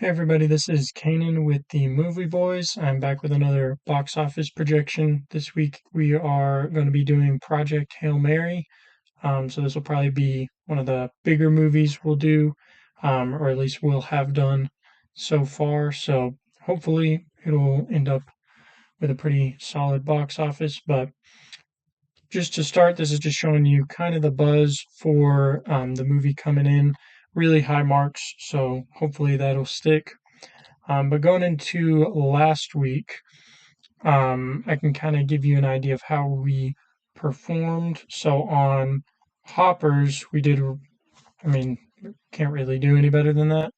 Hey everybody, this is Kanan with the Movie Boys. I'm back with another box office projection. This week we are going to be doing Project Hail Mary. So this will probably be one of the bigger movies we'll do, or at least we'll have done so far. So hopefully it'll end up with a pretty solid box office. But just to start, this is just showing you kind of the buzz for the movie coming in. Really high marks, so hopefully that'll stick. But going into last week, I can kind of give you an idea of how we performed. So on hoppers, we did, I mean, can't really do any better than that.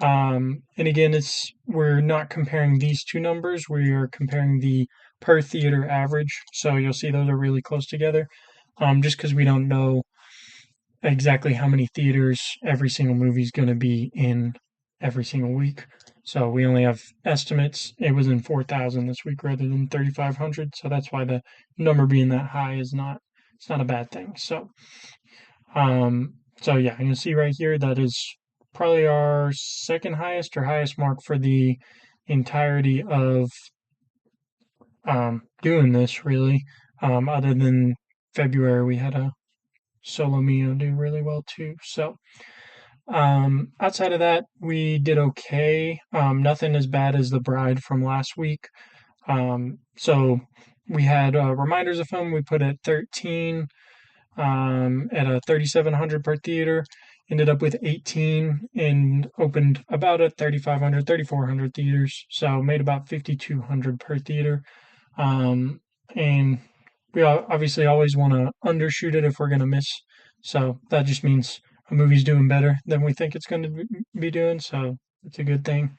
And again, we're not comparing these two numbers. We are comparing the per theater average. So you'll see those are really close together. Just because we don't know exactly how many theaters every single movie is going to be in every single week. So we only have estimates. It was in 4,000 this week rather than 3,500. So that's why the number being that high is not it's not a bad thing. So yeah, you can see right here that is probably our second highest or highest mark for the entirety of doing this really. Other than February, we had a Solo Mio do really well too. So outside of that, we did okay. Nothing as bad as The Bride from last week. So we had Reminders of Home we put at 13 at a 3,700 per theater. Ended up with 18 and opened about at 3,500, 3,400 theaters. So made about 5,200 per theater. Um, and we obviously always want to undershoot it if we're going to miss. So that just means a movie's doing better than we think it's going to be doing. So it's a good thing.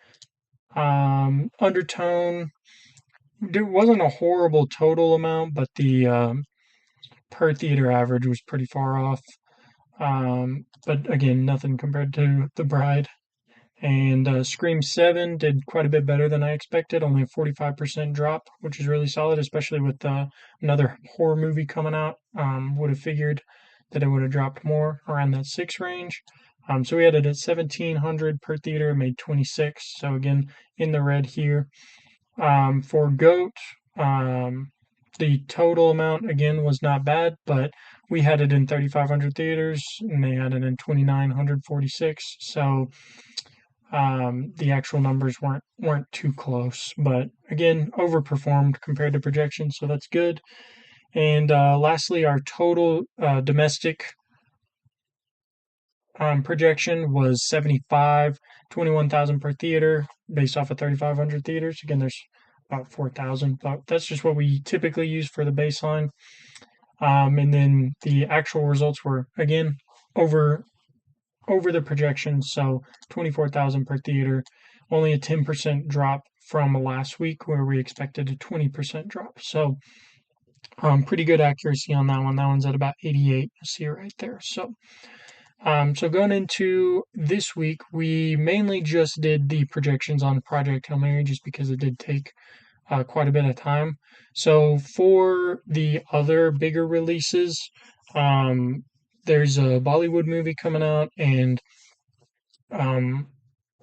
Undertone, it wasn't a horrible total amount, but the per theater average was pretty far off. But again, nothing compared to The Bride. And Scream 7 did quite a bit better than I expected, only a 45% drop, which is really solid, especially with another horror movie coming out. Would have figured that it would have dropped more around that 6 range. So we had it at 1,700 per theater, made 26. So again, in the red here. For Goat, the total amount again was not bad, but we had it in 3,500 theaters and they had it in 2,946. So the actual numbers weren't too close, but again, overperformed compared to projections, so that's good. And lastly, our total domestic projection was 75, 21,000 per theater, based off of 3,500 theaters. Again, there's about 4,000, but that's just what we typically use for the baseline. And then the actual results were again over over the projections, so 24,000 per theater, only a 10% drop from last week where we expected a 20% drop. So pretty good accuracy on that one. That one's at about 88. You see it right there. So going into this week, we mainly just did the projections on Project Hail Mary just because it did take quite a bit of time. So for the other bigger releases, um, there's a Bollywood movie coming out, and um,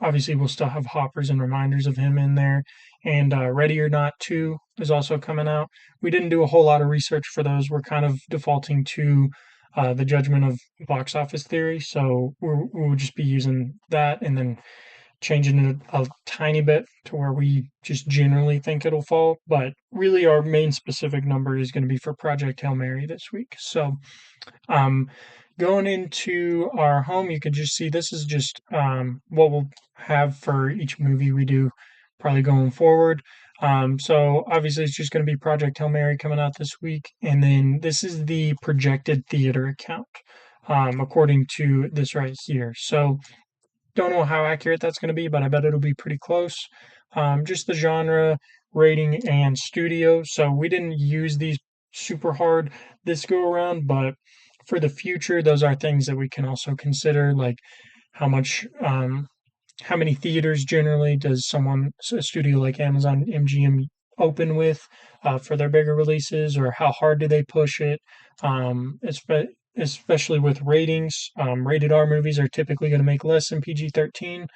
obviously we'll still have Hoppers and Reminders of Him in there. And Ready or Not 2 is also coming out. We didn't do a whole lot of research for those. We're kind of defaulting to the judgment of box office theory. So we'll just be using that and then changing it a tiny bit to where we just generally think it'll fall. But really, our main specific number is going to be for Project Hail Mary this week. So um, going into our home, you can just see this is just what we'll have for each movie we do, probably going forward. So obviously, it's just going to be Project Hail Mary coming out this week, and then this is the projected theater account, according to this right here. So don't know how accurate that's going to be, but I bet it'll be pretty close. Just the genre, rating, and studio. So we didn't use these super hard this go around, but for the future, those are things that we can also consider, like how much, how many theaters generally does a studio like Amazon MGM open with for their bigger releases, or how hard do they push it? Especially with ratings. Rated R movies are typically going to make less than PG 13.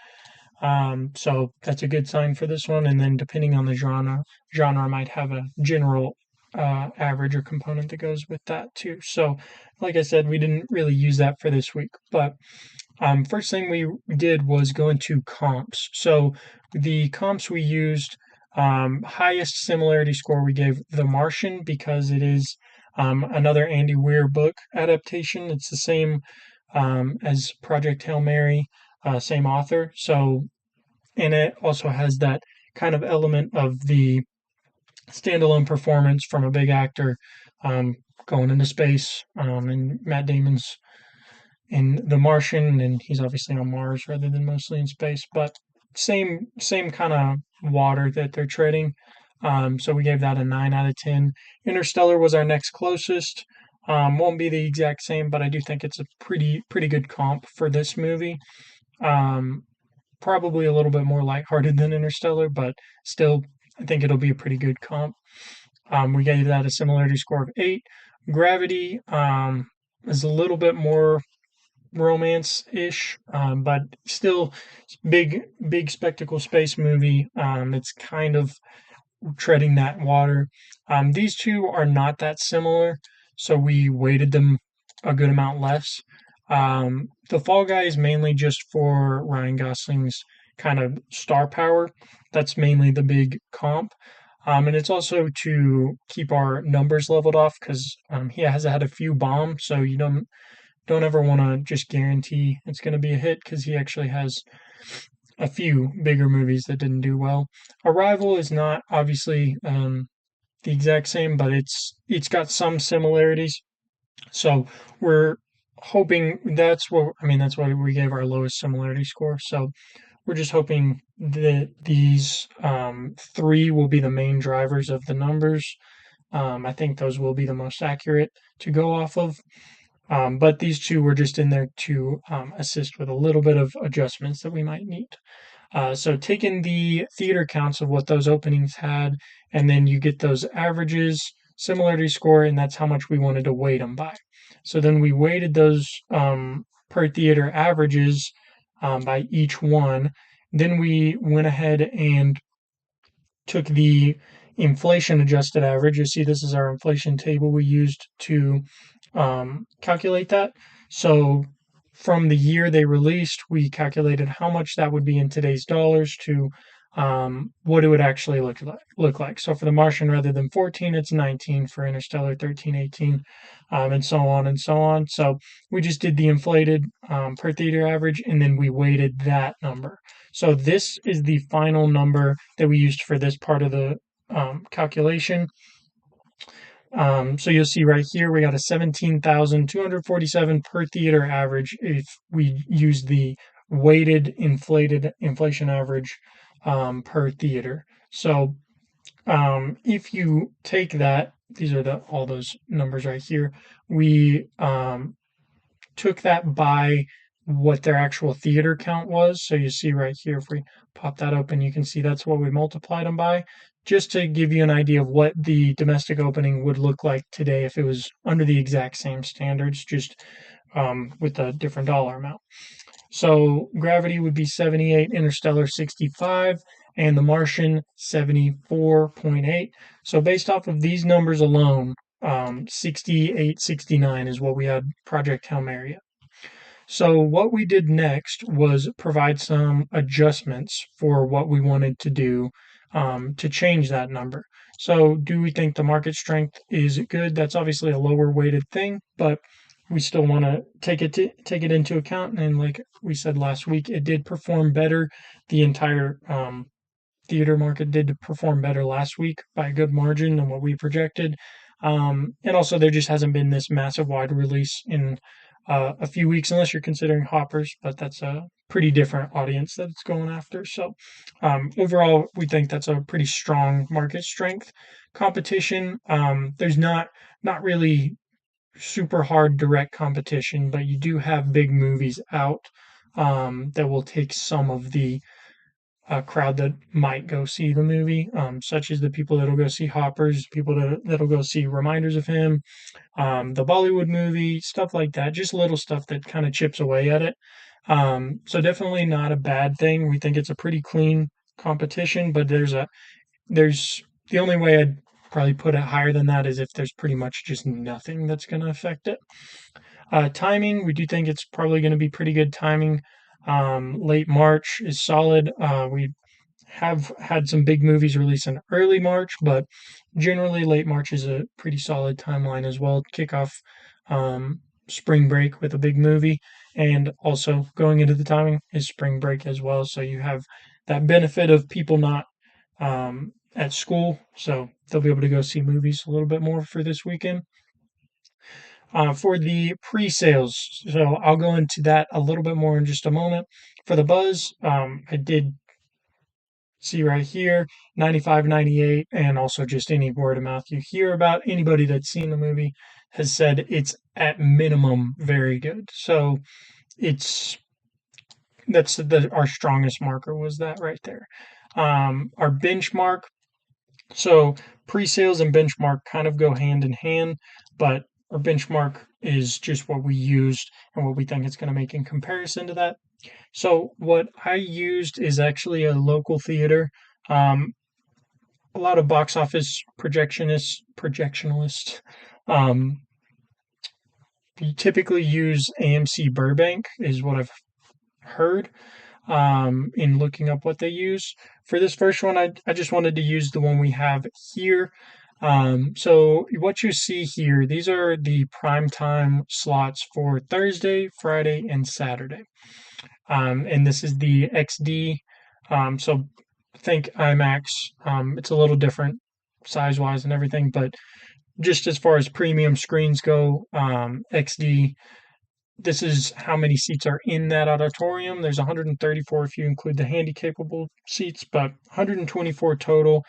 So that's a good sign for this one. And then depending on the genre might have a general average or component that goes with that too. So, like I said, we didn't really use that for this week. But first thing we did was go into comps. So the comps we used, highest similarity score we gave The Martian because it is another Andy Weir book adaptation. It's the same as Project Hail Mary, same author. So, and it also has that kind of element of the standalone performance from a big actor going into space. And Matt Damon's in The Martian, and he's obviously on Mars rather than mostly in space. But same kind of water that they're treading. So we gave that a 9 out of 10. Interstellar was our next closest. Won't be the exact same, but I do think it's a pretty good comp for this movie. Um, Probably a little bit more lighthearted than Interstellar, but still, I think it'll be a pretty good comp. We gave that a similarity score of 8. Gravity is a little bit more romance-ish, but still big spectacle space movie. It's kind of treading that water. These two are not that similar, so we weighted them a good amount less. The Fall Guy is mainly just for Ryan Gosling's kind of star power. That's mainly the big comp. And it's also to keep our numbers leveled off because he has had a few bombs, so you don't ever want to just guarantee it's going to be a hit because he actually has a few bigger movies that didn't do well. Arrival is not obviously the exact same, but it's got some similarities. So we're hoping that's what we gave our lowest similarity score. So we're just hoping that these three will be the main drivers of the numbers. I think those will be the most accurate to go off of. But these two were just in there to assist with a little bit of adjustments that we might need. So taking the theater counts of what those openings had, and then you get those averages, similarity score, and that's how much we wanted to weight them by. So then we weighted those per theater averages by each one. Then we went ahead and took the inflation adjusted average. You see, this is our inflation table we used to calculate that. So from the year they released, we calculated how much that would be in today's dollars to what it would actually look like. So for The Martian, rather than 14, it's 19. For Interstellar, 13, 18, and so on and so on. So we just did the inflated per theater average, and then we weighted that number. So this is the final number that we used for this part of the calculation. So you'll see right here we got a 17,247 per theater average if we use the weighted inflated inflation average per theater. So if you take that, these are all those numbers right here. We took that by what their actual theater count was. So you see right here, if we pop that open, you can see that's what we multiplied them by, just to give you an idea of what the domestic opening would look like today if it was under the exact same standards, just with a different dollar amount. So Gravity would be 78, Interstellar 65, and The Martian 74.8. So based off of these numbers alone, 68, 69 is what we had Project Hail Mary. So what we did next was provide some adjustments for what we wanted to do to change that number. So do we think the market strength is good? That's obviously a lower weighted thing, but we still want to take it into account. And like we said last week, it did perform better. The entire theater market did perform better last week by a good margin than what we projected. And also, there just hasn't been this massive wide release in a few weeks, unless you're considering Hoppers, but that's a pretty different audience that it's going after. So, overall, we think that's a pretty strong market strength. Competition, there's not really super hard direct competition, but you do have big movies out that will take some of the crowd that might go see the movie, such as the people that'll go see Hoppers, people that'll go see Reminders of Him, the Bollywood movie, stuff like that. Just little stuff that kind of chips away at it. So definitely not a bad thing. We think it's a pretty clean competition, but there's the only way I'd probably put it higher than that is if there's pretty much just nothing that's going to affect it. Timing, we do think it's probably going to be pretty good timing. Late March is solid. We have had some big movies released in early March, but generally late March is a pretty solid timeline as well. Kick off spring break with a big movie, and also going into the timing is spring break as well. So you have that benefit of people not at school, so they'll be able to go see movies a little bit more for this weekend. For the pre-sales, so I'll go into that a little bit more in just a moment. For the buzz, I did see right here 95, 98, and also just any word of mouth you hear about anybody that's seen the movie has said it's at minimum very good. So it's our strongest marker was that right there. Our benchmark, so pre-sales and benchmark kind of go hand in hand, but our benchmark is just what we used and what we think it's going to make in comparison to that. So what I used is actually a local theater. Um, a lot of box office projectionalists. Um, you typically use AMC Burbank, is what I've heard in looking up what they use. For this first one, I just wanted to use the one we have here. So what you see here, these are the prime time slots for Thursday, Friday, and Saturday. And this is the XD. So think IMAX. It's a little different size wise and everything, but just as far as premium screens go, XD, this is how many seats are in that auditorium. There's 134 if you include the handy-capable seats, but 124 total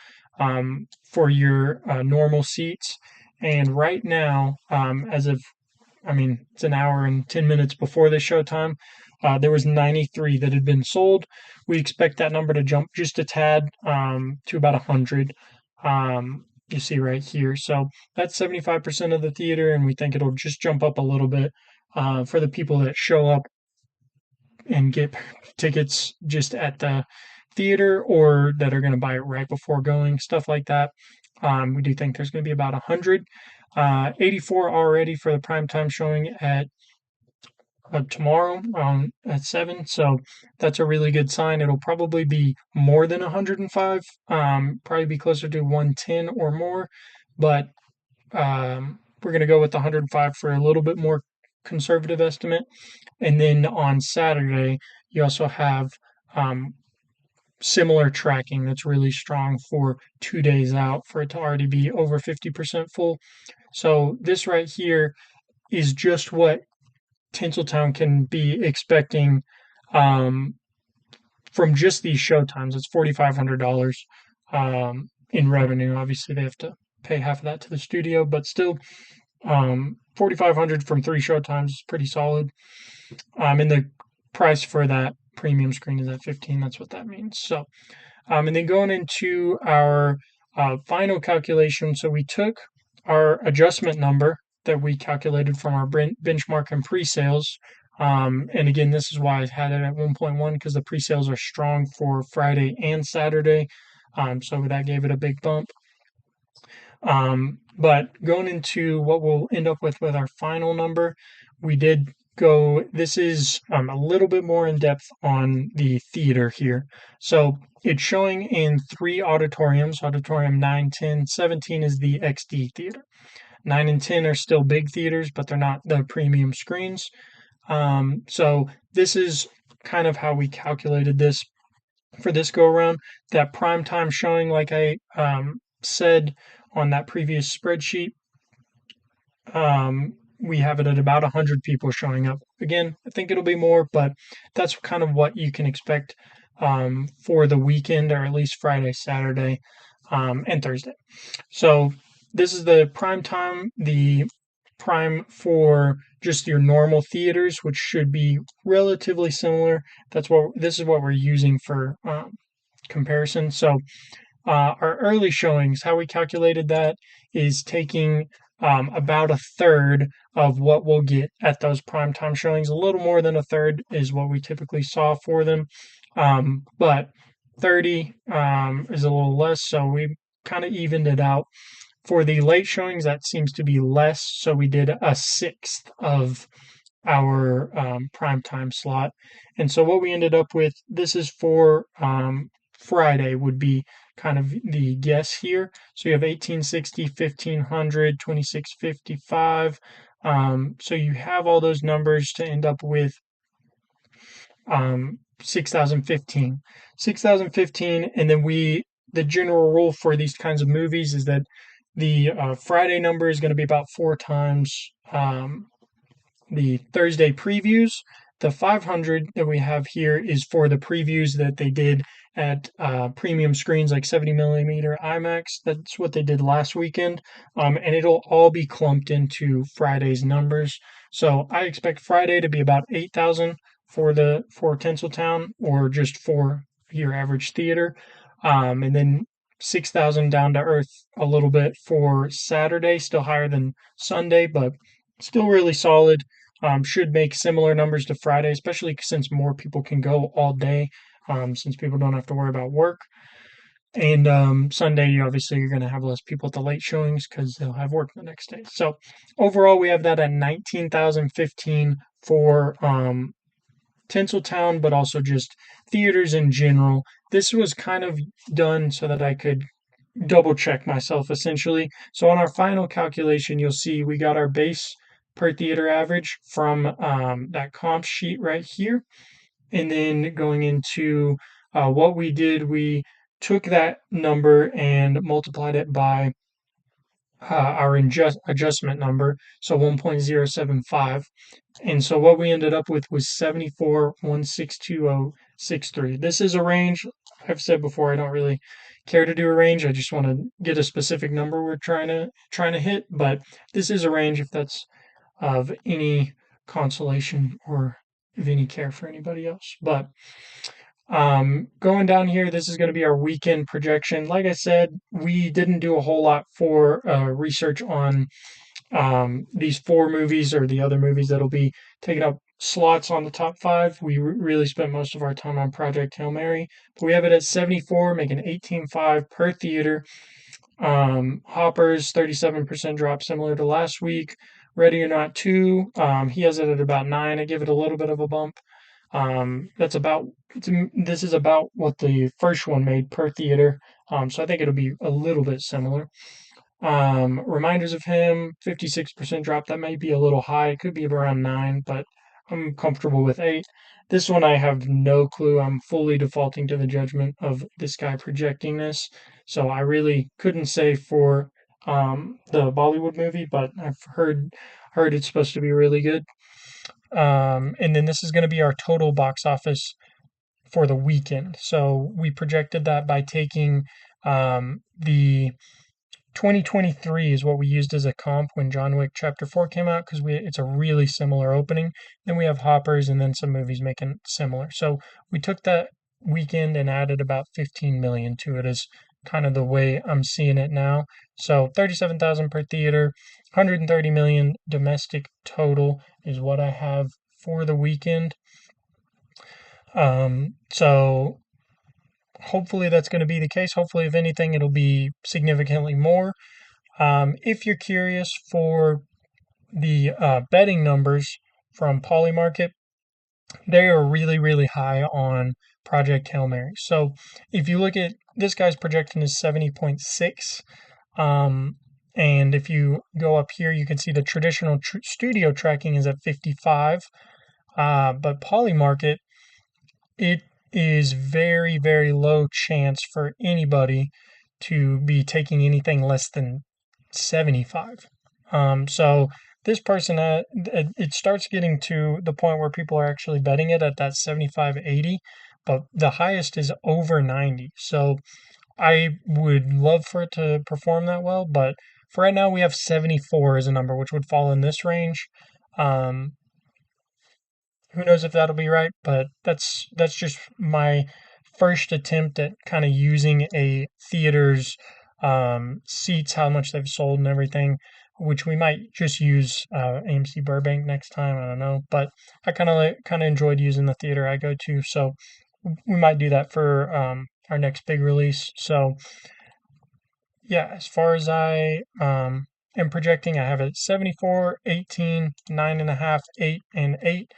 for your normal seats. And right now, as of, I mean, it's an hour and 10 minutes before the showtime, there was 93 that had been sold. We expect that number to jump just a tad to about 100. You see right here. So that's 75% of the theater, and we think it'll just jump up a little bit for the people that show up and get tickets just at the theater or that are going to buy it right before going, stuff like that. We do think there's going to be about 100. 84 already for the primetime showing at tomorrow at 7. So that's a really good sign. It'll probably be more than 105, probably be closer to 110 or more. But we're going to go with 105 for a little bit more conservative estimate. And then on Saturday, you also have similar tracking that's really strong for 2 days out for it to already be over 50% full. So this right here is just what Tinseltown can be expecting from just these show times. It's $4,500 in revenue. Obviously, they have to pay half of that to the studio, but still, 4,500 from 3 show times is pretty solid. And the price for that premium screen is at 15. That's what that means. So, and then going into our final calculation, so we took our adjustment number that we calculated from our benchmark and pre-sales. And again, this is why I had it at 1.1 because the pre-sales are strong for Friday and Saturday. So that gave it a big bump. But going into what we'll end up with our final number, we did go, this is a little bit more in depth on the theater here. So it's showing in 3 auditoriums. Auditorium 9, 10, 17 is the XD theater. 9 and 10 are still big theaters, but they're not the premium screens. So this is kind of how we calculated this for this go around. That prime time showing, like I said on that previous spreadsheet, we have it at about 100 people showing up. Again, I think it'll be more, but that's kind of what you can expect for the weekend, or at least Friday, Saturday, and Thursday. So this is the prime time, the prime for just your normal theaters, which should be relatively similar. This is what we're using for comparison. So our early showings, how we calculated that is taking about a third of what we'll get at those primetime showings. A little more than a third is what we typically saw for them, but 30 is a little less, so we kind of evened it out. For the late showings, that seems to be less, so we did a sixth of our prime time slot. And so what we ended up with, this is for Friday, would be kind of the guess here. So you have 1860, 1500, 2655. So you have all those numbers to end up with 6015. 6015, and then the general rule for these kinds of movies is that the Friday number is going to be about four times the Thursday previews. The 500 that we have here is for the previews that they did at premium screens like 70 millimeter IMAX. That's what they did last weekend. And it'll all be clumped into Friday's numbers. So I expect Friday to be about 8,000 for Tinseltown, or just for your average theater. And then 6,000 down to earth a little bit for Saturday, still higher than Sunday, but still really solid. Should make similar numbers to Friday, especially since more people can go all day, since people don't have to worry about work. And Sunday, obviously, you're going to have less people at the late showings because they'll have work the next day. So overall, we have that at 19,015 for Tinseltown, but also just theaters in general. This was kind of done so that I could double check myself essentially. So on our final calculation, you'll see we got our base per theater average from that comp sheet right here. And then going into what we did, we took that number and multiplied it by our adjustment number, so 1.075. And so what we ended up with was 74,162,063. This is a range. I've said before I don't really care to do a range. I just want to get a specific number we're trying to hit. But this is a range if that's of any consolation or of any care for anybody else. But going down here, this is going to be our weekend projection. Like I said, we didn't do a whole lot for research on these four movies or the other movies that'll be taking up slots on the top five. We really spent most of our time on Project Hail Mary, but we have it at 74, making 18.5 per theater. Hopper's 37% drop, similar to last week. Ready or Not 2, he has it at about 9. I give it a little bit of a bump. This is about what the first one made per theater. So I think it'll be a little bit similar. Reminders of Him, 56% drop. That might be a little high. It could be around 9, but I'm comfortable with 8. This one I have no clue. I'm fully defaulting to the judgment of this guy projecting this. So I really couldn't say for the Bollywood movie, but I've heard it's supposed to be really good. And then this is going to be our total box office for the weekend. So we projected that by taking the 2023 is what we used as a comp when John Wick Chapter 4 came out, because it's a really similar opening. Then we have Hoppers and then some movies making similar. So we took that weekend and added about 15 million to it, is kind of the way I'm seeing it now. So 37,000 per theater, 130 million domestic total is what I have for the weekend. So hopefully that's going to be the case. Hopefully, if anything, it'll be significantly more. If you're curious for the betting numbers from Polymarket, they are really, really high on Project Hail Mary. So if you look at this guy's projection is 70.6. And if you go up here, you can see the traditional studio tracking is at 55. But Polymarket, it is very, very low chance for anybody to be taking anything less than 75. So this person, it starts getting to the point where people are actually betting it at that 75, 80, but the highest is over 90. So I would love for it to perform that well, but for right now we have 74 as a number, which would fall in this range. Who knows if that'll be right, but that's just my first attempt at kind of using a theater's seats, how much they've sold and everything. which we might just use AMC Burbank next time. I don't know, but I kind of enjoyed using the theater I go to, so we might do that for our next big release. So yeah, as far as I am projecting, I have it 74, 18, 9.5, 8, and 8.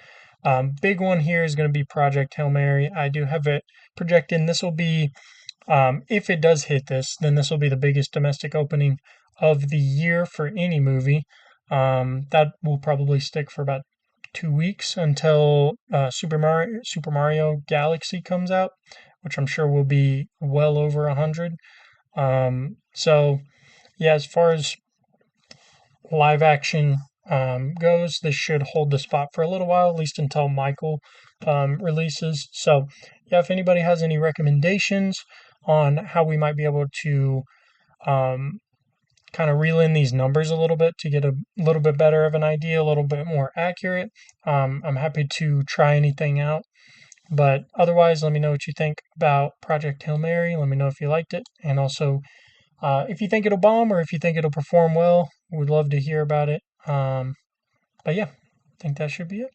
Big one here is going to be Project Hail Mary. I do have it projecting. This will be, if it does hit this, then this will be the biggest domestic opening of the year for any movie. That will probably stick for about 2 weeks until Super Mario Galaxy comes out, which I'm sure will be well over 100. So yeah, as far as live action goes, this should hold the spot for a little while, at least until Michael releases. So yeah, if anybody has any recommendations on how we might be able to um, kind of reel in these numbers a little bit to get a little bit better of an idea, a little bit more accurate, I'm happy to try anything out. But otherwise, let me know what you think about Project Hail Mary. Let me know if you liked it. And also, if you think it'll bomb or if you think it'll perform well, we'd love to hear about it. But yeah, I think that should be it.